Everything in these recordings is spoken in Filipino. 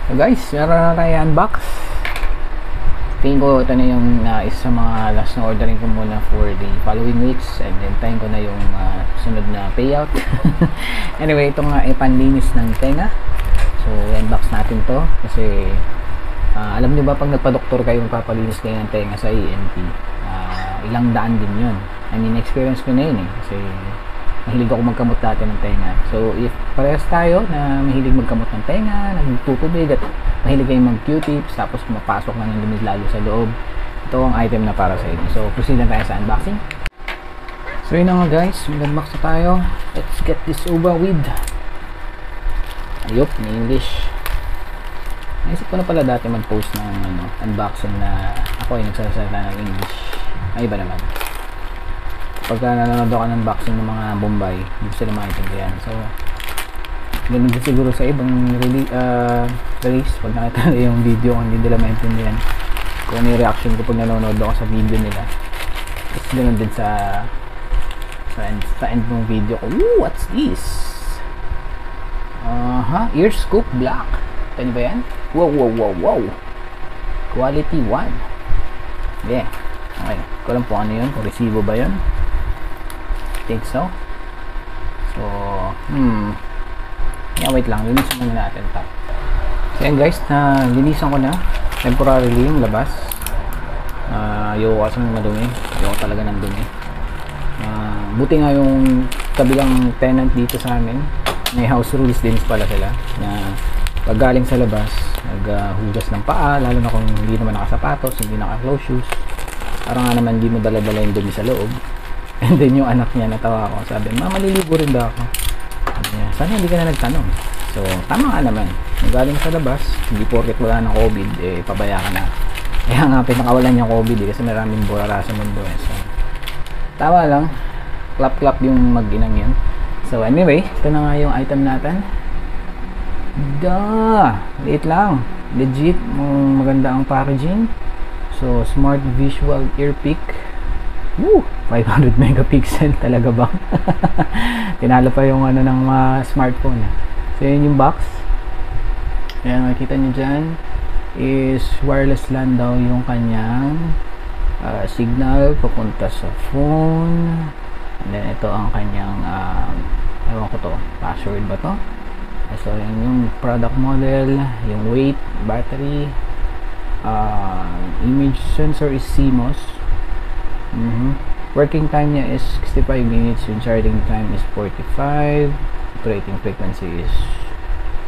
So guys, meron na tayo unbox. Tingin ko ito na yung isa sa mga last na ordering ko muna for the following weeks, and then tayo ko na yung sunod na payout. Anyway, ito nga ay panlinis ng tenga. So unbox natin to kasi alam niyo ba pag nagpa-doktor kayo magpapalinis kayo ng tenga sa ENT, ilang daan din yun. I mean, experience ko na yun kasi mahilig ako magkamot dati ng tenga. So if parehas tayo na mahilig magkamot ng tenga, nagtutubig at mahilig kayong mag Q-tips tapos mapasok na ng dumi lalo sa loob, ito ang item na para sa inyo. So proceed na tayo sa unboxing. So yun na nga guys, mag-unbox na tayo. Let's get this over with. Ayop, na English. Naisip ko na pala dati mag-post ng unboxing na ako ay nagsasalita ng English. Ay iba naman. Pagka nanonood ako ng unboxing ng mga Bombay, hindi sila maintindihan. So ganun din siguro sa ibang release. Pag nakita nila yung video, hindi nila maintindihan kung ano yung reaction ko pag nanonood ako sa video nila. Tapos ganun din sa end ng video ko. Ooh, what's this? Ear scoop black. Ito ba yan? Wow. Quality 1. Yeah. Okay. Ko lang po ano yun. Kung resibo ba yun? I think so. So, yeah, wait lang. Linisan muna natin ito. So, yan guys. Linisan ko na. Temporarily yung labas. Ayoko kasi madumi. Ayoko talaga ng dumi. Buti nga yung kabilang tenant dito sa amin. May house rules din pala sila. Na pag galing sa labas, naghugas ng paa. Lalo na kung hindi naman nakasapatos, hindi naka-close shoes. Parang nga naman hindi mo dala-dala yung dumi sa loob. And then yung anak niya, natawa ako, sabi, "Ma, maliligo rin ba ako?" Sabi niya, "Sana hindi ka na nagtanong." So tama nga naman, kung galing sa labas, hindi porket wala ng COVID, pabaya ka na. Kaya nga pinakawalan yung COVID kasi maraming burara sa mundo So tama lang, clap yung mag-inang yun. So anyway, ito na nga yung item natin. Liit lang, legit, maganda ang packaging. So smart visual earpick. 500 megapixel talaga ba? Tinalo pa yung ng mga smartphone. So yun yung box. Ayan, makikita nyo dyan is wireless LAN daw yung kanyang signal papunta sa phone. And then ito ang kanyang ewan ko to, password ba to? So yun yung product model, yung weight, battery, image sensor is CMOS. Working time niya is 65 minutes, yung charging time is 45, operating frequency is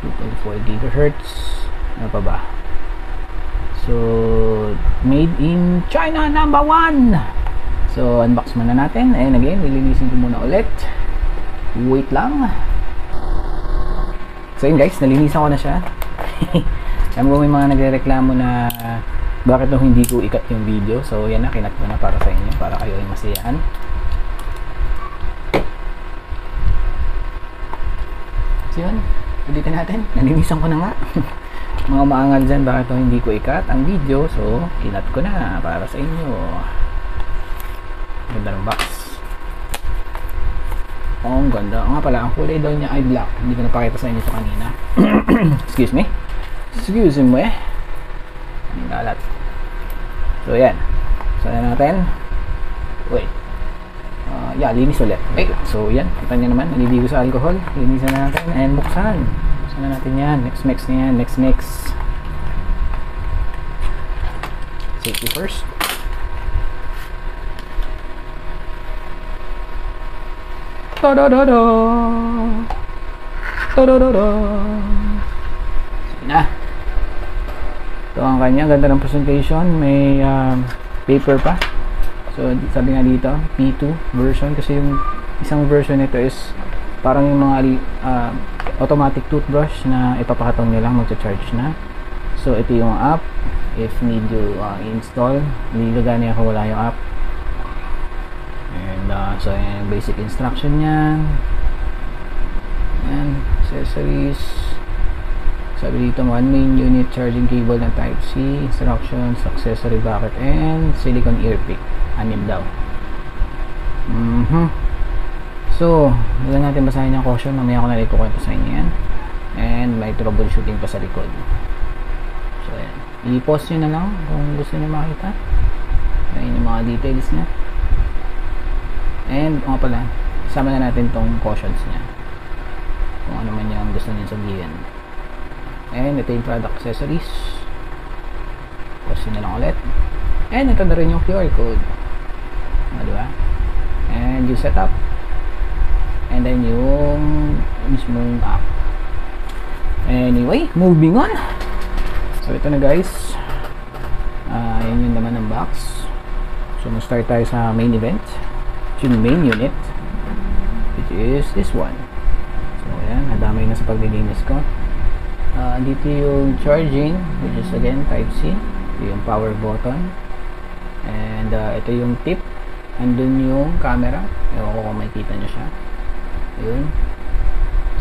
2.4 gigahertz. Ano pa ba? So made in China #1. So unbox muna natin, and again nilinisin ko muna ulit. Wait lang. So yun guys, nalinisan ko na siya. Alam ko may mga nagrereklamo na bakit nung hindi ko ikat yung video. So yan na, kinat ko na para sa inyo, para kayo ay masiyahan. So yun, ulitin natin, nalinisan ko na nga. Mga maangal dyan, bakit nung hindi ko ikat ang video. So kinat ko na para sa inyo. Ganda ng box. Ang ganda. Nga pala, ang kulay daw niya ay black. Hindi ko napakita sa inyo ito kanina. Excuse me. Ang galat. So yan. So yan natin. Wait. Linis ulit. Okay. So yan. Kita nyo naman. Naliligo sa alcohol. Linisan na natin. And buksan. Buksan na natin yan. Next mix na yan. Next mix. Safety first. Ta-da-da-da! Ta-da-da-da! So na. Ito ang kanya, ganda ng presentation, may paper pa. So sabi nga dito, P2 version, kasi yung isang version nito is parang yung mga automatic toothbrush na ipapakatong nilang magcha-charge na. So ito yung app, if need you install, hindi gagana kung wala yung app. And so yung basic instruction niyan. Yan, accessories. Sabi dito, 1 main unit charging cable na Type-C, instructions, accessory bracket, and silicone earpick. 6 daw. So, wala natin basahin yung caution. Mamaya ko na rin kukwento sa inyo yan. And may troubleshooting pa sa likod. So ayan, i-pause nyo na lang kung gusto nyo makita. Ayan yung mga details niya. And nga pala, sama na natin tong cautions niya kung ano man yung gusto nyo sabihin. And ito yung product accessories. Pause nyo na lang ulit. And ito na rin yung QR code. Diba? And yung setup. And then yung mismong app. Anyway, moving on. So ito na guys. Yan yung naman ng box. So mag-start tayo sa main event. Yung main unit, which is this one. So ayan, nadamay na sa paglilinis ko. Dito yung charging, which is again type C. Ito yung power button. And ito yung tip. Andun yung camera. Ewan ko kung makikita nyo siya. Ayun.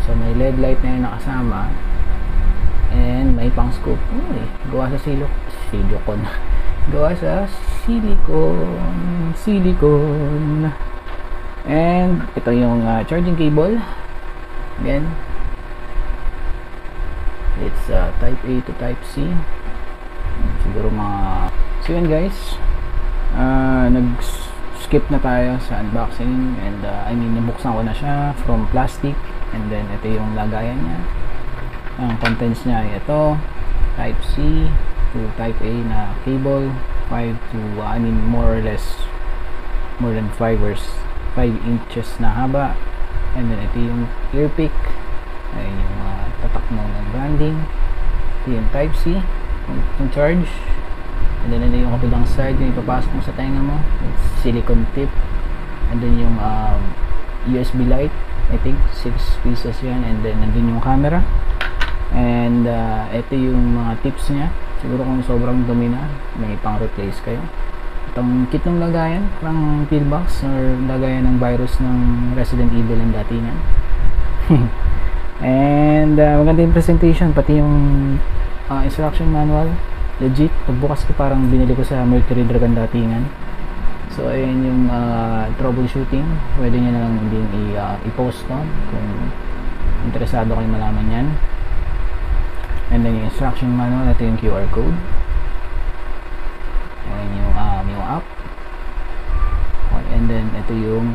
So may LED light na yung nakasama. And may pang scoop. Gawa sa silicone. Gawa sa silicone. And ito yung charging cable. Again, it's type A to type C. Siguro mga... So yun guys, nag-skip na tayo sa unboxing. And I mean, nabuksan ko na siya from plastic. And then ito yung lagayan niya. Ang contents niya ay ito, type C to type A na cable, 5 to I mean more or less more than 5 inches na haba. And then ito yung ear pick, ayun yung tatak mo ng branding. Ito yung type C, yung charge. And then ito yung kabilang side, yung ipapasok mo sa tenga mo, it's silicone tip. And then yung USB light, I think 6 pieces yan. And then nandun yung camera. And ito yung mga tips niya. Siguro kung sobrang dumi na, may pang replace kayo. Itong kit ng lagayan, parang pillbox or lagayan ng virus ng Resident Evil ang datingan. And maganda yung presentation, pati yung instruction manual, legit. Pagbukas ko parang binili ko sa Mercury Dragon datingan. So ayun yung troubleshooting, pwede nyo na lang din i-post no, kung interesado kayo malaman yan. And then yung instruction manual, ito yung QR code. And yung app. Okay, and then ito yung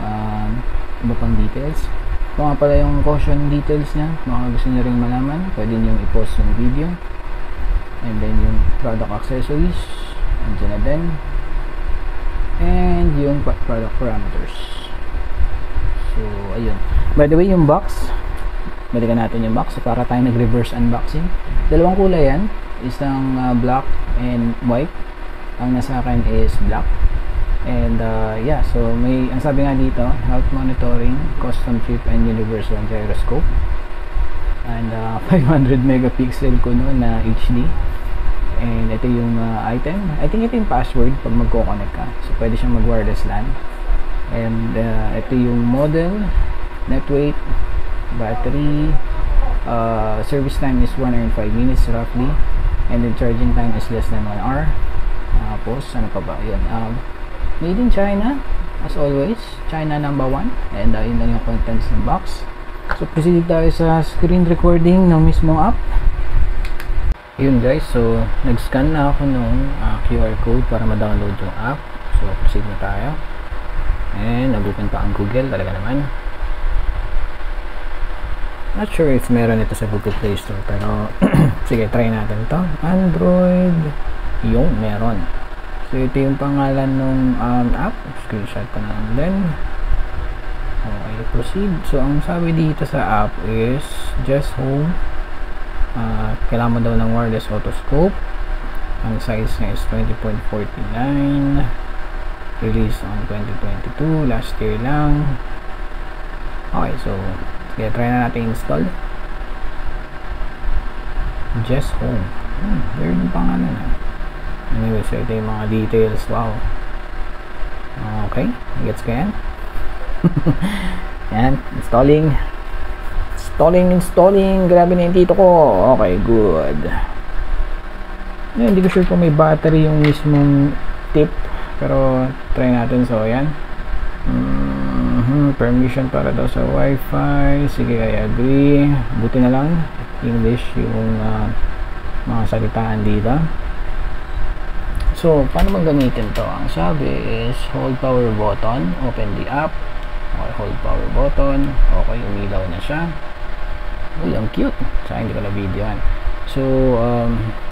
iba pang details. Ito nga pala yung caution details niya. Mga gusto nyo rin malaman, pwede nyo i-post yung video. And then yung product accessories, andyan na din. And yung product parameters. So ayun. By the way, yung box, balikan natin yung box para tayo nag-reverse unboxing. Dalawang kulay yan, isang black and white. Ang nasa akin is black. And yeah, so may, ang sabi nga dito, health monitoring, custom chip and universal gyroscope. And 500 megapixel ko noon na HD. And ito yung item. I think ito yung password pag magko-connect ka. So pwede siyang mag-wireless LAN. And ito yung model, net weight, battery, service time is 1 hour and 5 minutes roughly, and then charging time is less than 1 hour. Tapos ano pa ba yun, made in China as always, China number 1. And yun lang yung contents ng box. So proceed tayo sa screen recording ng mismong app. Yun guys, so nag-scan na ako nung QR code para ma-download yung app. So proceed na tayo. And nag-open pa ang Google talaga naman. Not sure if meron ito sa Google Play Store, pero sige, try natin to. Android, yung meron. So ito yung pangalan ng app. Screenshot pa natin din. Okay, proceed. So ang sabi dito sa app is just home. Kailangan mo daw ng wireless otoscope. Ang size niya is 20.49. Release on 2022, last year lang. Okay, so kaya try na natin install. Just home. Weird yung pangalan. Anyway, so ito yung mga details. Wow. Okay, gets ka yan? Yan, installing. Grabe na yung tito ko. Okay, good. Yan, hindi ko sure kung may battery yung mismong tip, pero try natin. So yan, permission para daw sa wifi. Sige, I agree. Buti na lang English yung mga salitaan dito. So, paano bang gamitin to? Ang sabi is hold power button, open the app. Okay, hold power button. Okay, umilaw na siya. Uy, ang cute. Sa hindi ko na videoan. So,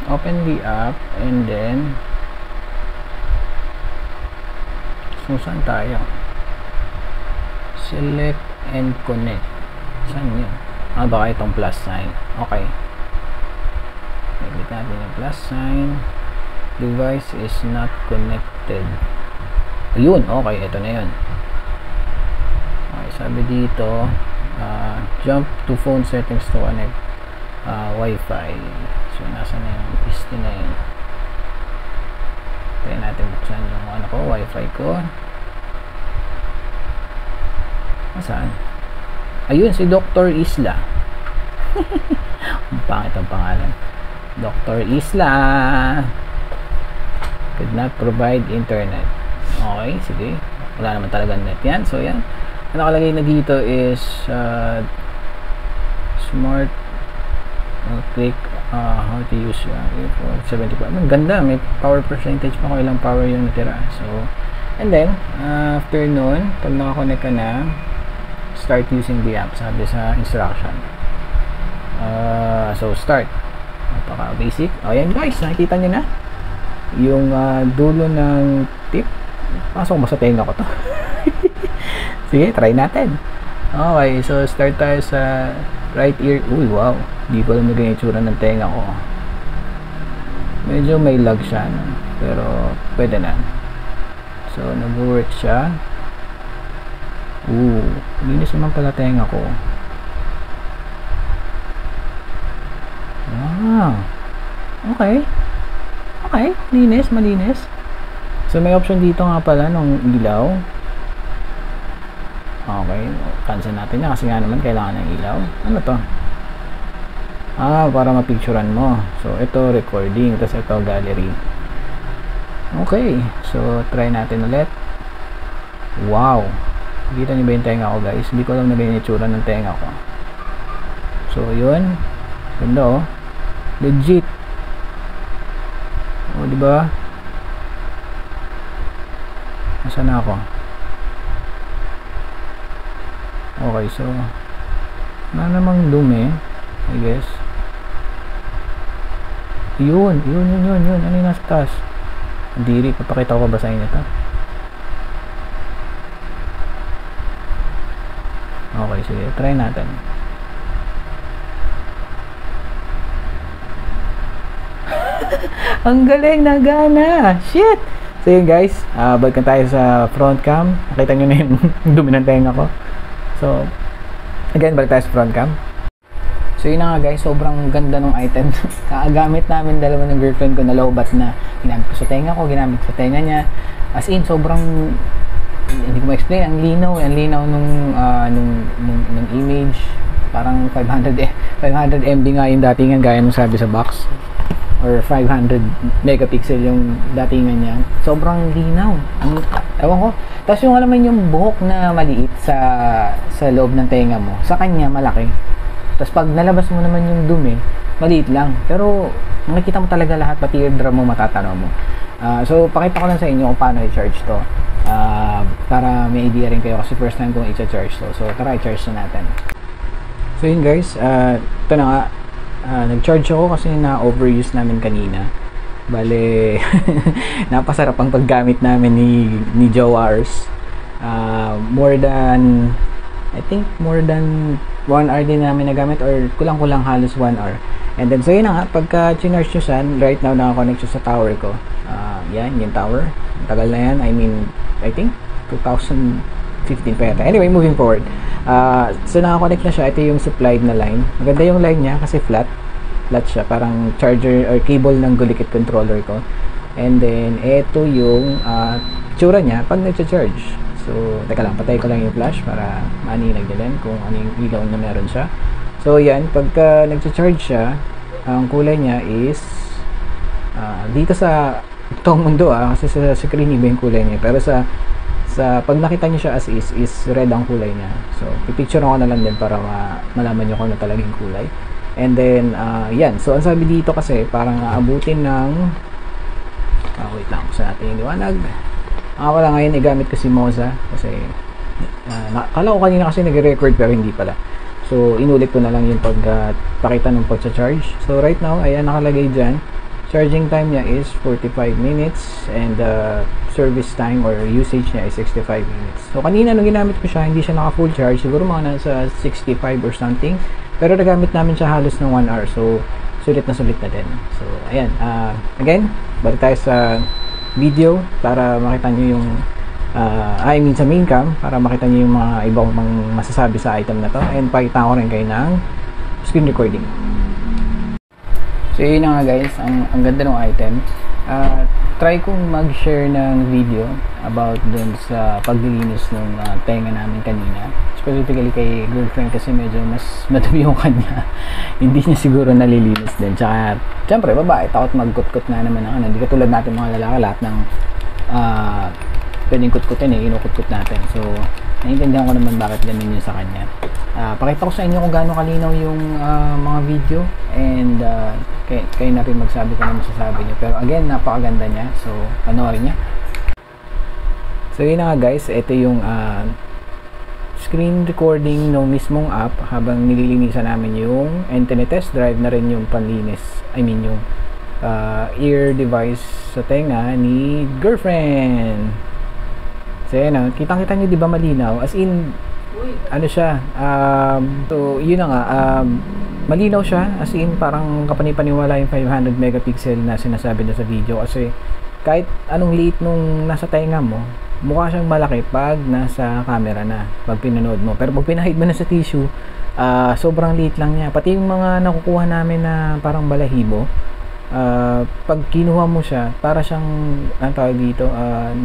open the app and then so, saan tayo? Select and connect. Saan yun? Baka itong plus sign. Okay. Click natin yung plus sign. Device is not connected. Ayun, okay, ito na yun. Okay, sabi dito jump to phone settings to connect Wi-Fi. So, nasa na yung piste na yun. Kaya natin buksan yung ano ko, Wi-Fi ko. Saan? Ayun, si Dr. Isla. Ang pangit ang pangalan. Dr. Isla could not provide internet. Okay, sige. Wala naman talaga net yan. So, yan. Ang nakalagay na dito is smart click how to use 75. Ang ganda. May power percentage pa kung ilang power yung natira. So, and then, after nun, pag nakakonect ka na, start using the app. Sabi sa instruction. So, start. Napaka basic. O, yan guys. Nakikita nyo na yung dulo ng tip. Pasok mo sa tenga ko to. Sige, try natin. Okay, so start tayo sa right ear. Uy, wow. Di ko alam na ganyan itsura ng tenga ko. Medyo may lag siya, no? Pero pwede na. So, nag-work siya. Linis naman pala tenga ko. Wow. Okay. Okay, linis, malinis. So, may option dito nga pala nung ilaw. Okay, cancel natin na kasi nga naman kailangan ng ilaw. Ano to? Para mapicturean mo. So, ito recording, tapos ito gallery. Okay, so try natin ulit. Wow. Kita niyo ba yung tenga ko, guys? Hindi ko alam na ganyan yung itsura ng tenga ko. So, yun. Ganda, oh. Legit. O, diba? Nasaan na ako? Okay, so na namang dumi, I guess. Yun. Ano yung nasa taas? Diri, papakita ko ba sa inyo ito? Okay, sige. Try natin. Ang galing, nagana. Shit! So yun guys, balikan tayo sa front cam. Nakita nyo na yung dumi ng tenga ko. So, again, balik tayo sa front cam. So yun na nga guys, sobrang ganda ng item. Kaagamit namin dalawa ng girlfriend ko na lowbat na ginamit ko sa tenga ko, ginamit sa tenga niya. As in, sobrang, hindi ko ma-explain, ang linaw nung image. Parang 500 MB nga yung datingan, gaya nung sabi sa box. Or 500 megapixel yung datingan niya. Sobrang linaw. Ewan ko. Tapos yung alam mo yung buhok na maliit sa loob ng tenga mo, sa kanya malaki. Tapos pag nalabas mo naman yung dumi, maliit lang. Pero makikita mo talaga lahat, pati eardrum mo, matatanaw mo. So pakita ko lang sa inyo kung paano i-charge to. Para may idea rin kayo kasi first time kong i-charge to. So tara, i-charge na natin. So yun guys, ito na nga. Nag-charge ako kasi na-overuse namin kanina. Bale, napasarap ang paggamit namin ni Jowars. More than, I think, more than 1 hour din namin nagamit or kulang-kulang halos 1 hour. And then, so yun na nga, pagka chinarge nyo siya, right now nakakonect siya sa tower ko. Yan, yung tower. Tagal na yan. I mean, I think, 2015 pa yata. Anyway, moving forward. So nakakonect na siya. Ito yung supplied na line. Maganda yung line niya kasi flat siya, parang charger or cable ng Gulikit controller ko. And then ito yung tsura niya pag nagcha-charge. So teka lang, patay ko lang yung flash para maninag din kung ano yung ilaw na meron siya. So yan, pagka nagcha-charge siya, ang kulay niya is dito sa itong mundo kasi sa screen iba yung kulay niya, pero sa pag nakita niyo siya as is red ang kulay niya. So pipicture ko na lang din para malaman niyo kung ano talaga yung kulay. And then, yan. So, ang sabi dito kasi, parang aabutin ng, wait lang, kung saan natin yung liwanag. Wala ngayon, gamit ko si Moza. Kasi, kala ko kanina kasi nag-record pero hindi pala. So, inulit ko na lang yung pakita ng pagcha-charge. So, right now, ayan, nakalagay dyan. Charging time niya is 45 minutes and service time or usage niya is 65 minutes. So, kanina nung ginamit ko siya, hindi siya naka-full charge. Siguro mga nasa 65 or something. Pero nagamit namin siya halos ng 1 hour. So, sulit na din. So, ayan. Again, balik tayo sa video para makita nyo yung sa main cam para makita nyo yung mga ibang masasabi sa item na to. And pakita ko rin kayo ng screen recording. So yun na nga guys, ang ganda ng item. Try kong mag-share ng video about dun sa paglilinis ng tenga namin kanina. Specifically kay girlfriend kasi medyo mas madumi yung kanya. Hindi niya siguro nalilinis din. Tsaka, syempre babae, takot magkut-kut na naman ng ano. Hindi katulad natin mga lalaki, lahat ng pwedeng kut-kutin inukut-kut natin. So, naiintindihan ko naman bakit ganun yun sa kanya. Pakita ko sa inyo kung gaano kalinaw yung mga video and kayo na rin magsabi kung ano masasabi nyo. Pero again, napakaganda niya. So, panoorin niya. So, yun na nga guys. Ito yung screen recording ng mismong app habang nililinisan namin yung and tinetest drive na rin yung panlinis. I mean, yung ear device sa tenga ni girlfriend. So, yan kitang-kita nyo, di ba malinaw? As in, ano siya, so, yun na nga, malinaw siya, as in, parang kapanipaniwala yung 500 megapixel na sinasabi na sa video, kasi kahit anong liit nung nasa tenga mo, mukha siyang malaki pag nasa camera na, pag pinanood mo. Pero pag pinahid mo na sa tissue, sobrang liit lang niya. Pati yung mga nakukuha namin na parang balahibo, pag kinuha mo siya, para siyang ang tawag dito,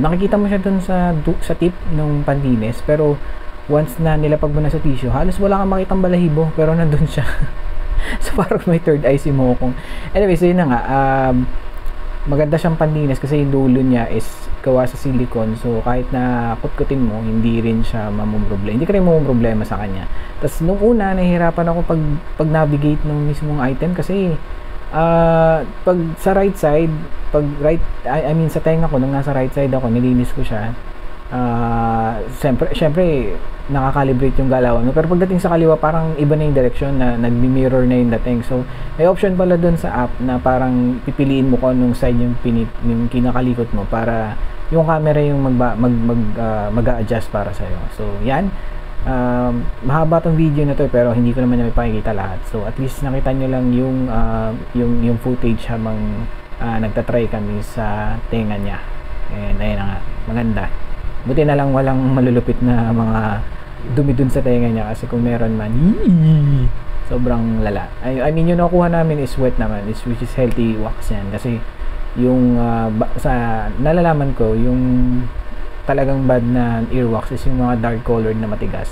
nakikita mo siya dun sa tip ng panlinis, pero once na nilapag mo na sa tissue, halos wala kang makitang balahibo, pero nandun siya. So parang may third eye si Mokong. Anyway, so yun na nga, maganda siyang panlinis kasi yung dulo niya is gawa sa silicone, so kahit na kutkutin mo, hindi rin siya mamumroblema, hindi ka rin mamumroblema sa kanya. Tapos nung una, nahihirapan ako pag navigate ng mismong item kasi pag sa right side, I mean sa tenga ko, nung nasa right side ako, nilinis ko siya, syempre nakakalibrate yung galawan mo, pero pagdating sa kaliwa, parang iba na yung direction, na nagmi-mirror na yung dating. So may option pala dun sa app na parang pipiliin mo kung anong side yung kinakalikot mo para yung camera yung mag-a-adjust para sa'yo. So yan, mahaba tong video na to pero hindi ko naman may pakikita lahat. So at least nakita nyo lang yung footage habang nagtatry kami sa tenga niya. And ayun na nga, maganda. Buti na lang walang malulupit na mga dumi dun sa tenga niya, kasi kung meron man, sobrang lala. I mean, yung nakuha namin is wet naman, which is healthy wax yan. Kasi yung sa nalalaman ko, yung talagang bad na earwax is yung mga dark colored na matigas,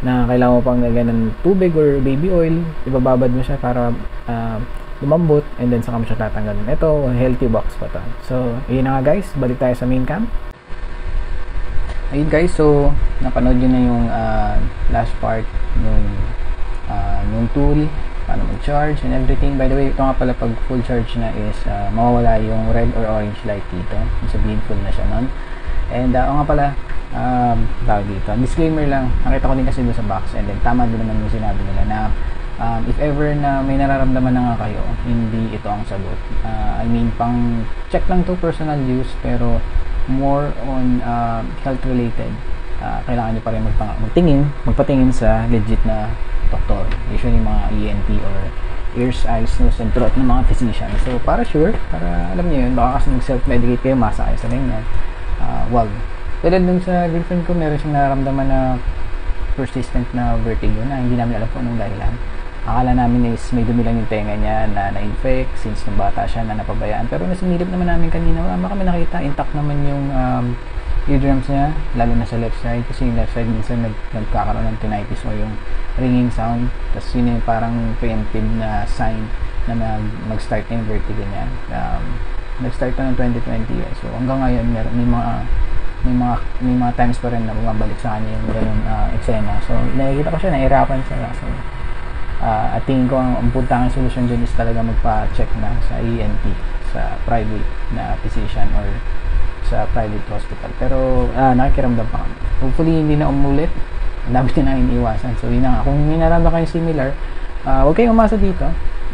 na kailangan mo pang lagyan ng tubig or baby oil, ibababad mo siya para lumambot, and then saka mo siya tatanggalin. Ito, healthy wax pa to. So, yun na nga guys, balik tayo sa main cam. Ayun guys, so napanood nyo na yung last part nung tool, paano mag-charge and everything. By the way, ito nga pala, pag full charge na is mawawala yung red or orange light dito. Sabihin full na siya nun. And nga pala, tawag dito, disclaimer lang, nakita ko din kasi doon sa box, and then tama din naman yung sinabi nila na if ever na may nararamdaman na nga kayo, hindi ito ang sagot. I mean, pang check lang to, personal use, pero more on health related, kailangan nyo pa rin magpatingin sa legit na doktor, usually mga ENT or ears, eyes, nose, and throat ng mga physician. So para sure, para alam nyo yun, baka kasi mag-self-medicate kayo, masa kayo sa ganyan, wag. Pero dun sa girlfriend ko, meron siyang nararamdaman na persistent na vertigo na hindi namin alam kung anong dahilan. Akala namin is may dumi lang yung tenga niya na na-infect since nung bata siya na napabayaan. Pero nasinilip naman namin kanina, wala kami nakita. Intact naman yung eardrums niya, lalo na sa left side. Kasi yung left side minsan nagkakaroon ng tinnitus o yung ringing sound. Tapos yun yung parang preemptive na sign na mag-start na yung vertigo niya. Nag-start na ng 2020. So hanggang ngayon may mga times pa rin na bumabalik sa kanya yung ganung eksena. So nakikita ko siya, nahirapan siya. So At tingin ko ang puntang solusyon dyan is talaga magpa-check na sa ENT, sa private na physician or sa private hospital. Pero nakikiramdam pa kami. Hopefully hindi na umulit. Ang dami din namin iwasan. So yun na nga, kung may nararamdaman kayo similar, huwag kayong umasa dito.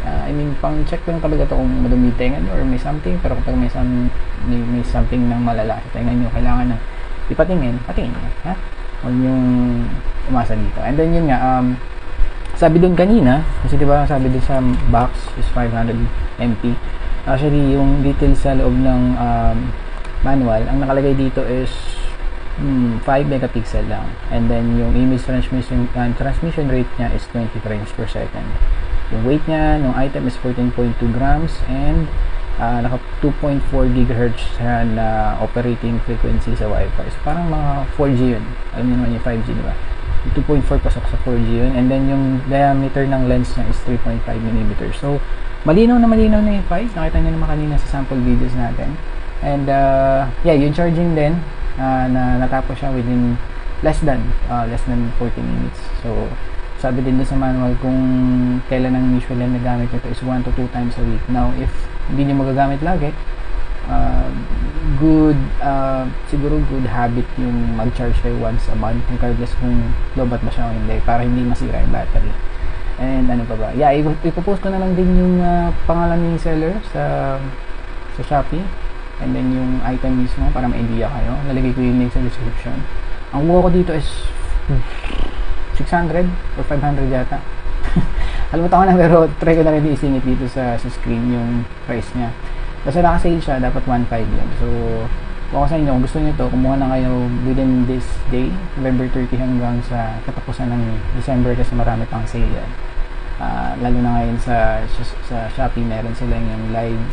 I mean, pang check ko lang talaga ito kung madumi tenga or may something. Pero kapag may something nang malala sa tenga nyo, kailangan na patingin nyo, ha? Huwag yung umasa dito. And then yun nga, sabi dun kanina, kasi diba sabi dun sa box is 500 MP. Actually, yung details sa loob ng manual, ang nakalagay dito is 5 megapixel lang. And then yung image transmission rate niya is 20 frames per second. Yung weight niya ng item is 14.2 grams and naka 2.4 GHz na operating frequency sa Wi-Fi. So parang mga 4G yun. Alam niyo naman yung 5G, diba? 2.4 pasok sa 4G yun. And then yung diameter ng lens niya is 3.5 mm. So malinaw na yung 5. Nakita niyo naman kanina sa sample videos natin. And yeah, yung charging din na natapos siya within less than 40 minutes. So sabi din doon sa manual kung kailan ang usually nagamit nito is 1 to 2 times a week. Now if hindi niyo magagamit lagi, siguro good habit yung mag-charge kayo once a month regardless kung lobat ba siya o hindi, para hindi masira yung battery. And ano pa ba, yeah, ipopost ko na lang din yung pangalan ng seller sa Shopee, and then yung item mismo para may idea kayo. Lalagay ko yung link sa description. Ang kuha ko dito is 600 or 500 yata. Alam mo na, pero try ko na rin isingit dito sa screen yung price niya. Basta naka-sale siya, dapat 1.5 yun. So kung sa inyo, kung gusto niyo to, kumuha na kayo within this day, November 30 hanggang sa katapusan ng December, kasi marami pang sale yan. Lalo na ngayon sa Shopee, meron sila yung live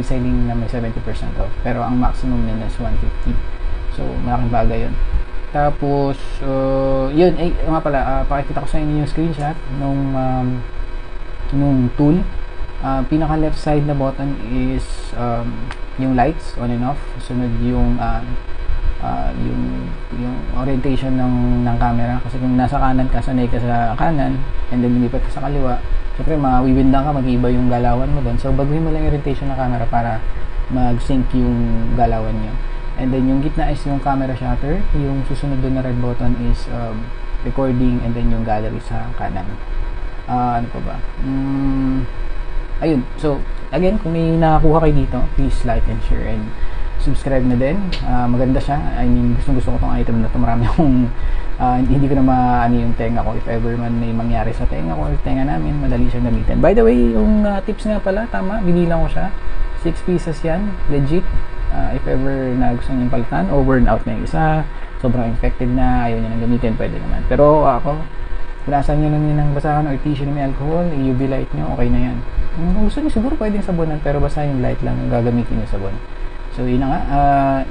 selling na may 70% off, pero ang maximum nila is 150. So malaking bagay yun. Tapos yun, nga pala, pakikita ko sa inyo yung screenshot nung tool. Pinaka left side na button is yung lights on and off. Sunod yung orientation ng camera, kasi kung nasa kanan ka, sanay ka sa kanan, and then lumipat ka sa kaliwa, syempre mawiwindang ka, mag-iiba yung galawan mo doon. So baguhin mo lang yung orientation ng camera para mag-sync yung galawan nyo. And then yung gitna is yung camera shutter. Yung susunod doon na red button is recording, and then yung gallery sa kanan. Ano pa ba? Ayun. So again, kung may nakakuha kayo dito, please like and share and subscribe na din. Maganda siya. I mean, gusto ko tong item na to. Marami akong hindi ko na maano yung tenga ko. If ever man may mangyari sa tenga ko or tenga namin, madali siyang gamitin. By the way, yung tips nga pala, tama, binilang ko siya. 6 pieces yan, legit. If ever na gusto nyo palitan o burn out na yung isa, sobrang infected na, ayaw nyo nang gamitin, pwede naman. Pero ako, punasan nyo lang yun ng basahan or tissue na may alcohol, UV light nyo, okay na yan. Kung gusto nyo siguro pwedeng sabunan, pero basta yung light lang yung gagamitin nyo sabon. So yun na nga,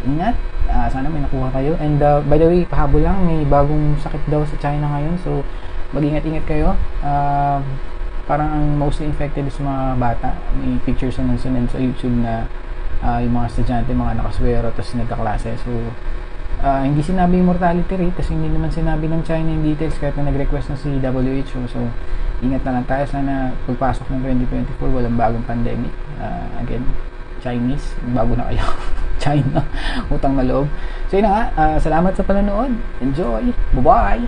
ingat, sana may nakuha kayo. And by the way, pahabol lang, may bagong sakit daw sa China ngayon, so mag-ingat-ingat kayo. Parang ang mostly infected is mga bata. May pictures na nagsunan sa YouTube na yung mga estudyante, mga nakaswero, tapos nagkaklase. So hindi sinabi yung mortality rate, kasi hindi naman sinabi ng China yung details kahit na nag-request na si WHO. So ingat na lang tayo, sana pagpasok ng 2024 walang bagong pandemic. Again, Chinese, bago na kayo. China, utang na loob. So yun na nga, salamat sa panonood, enjoy, bye bye.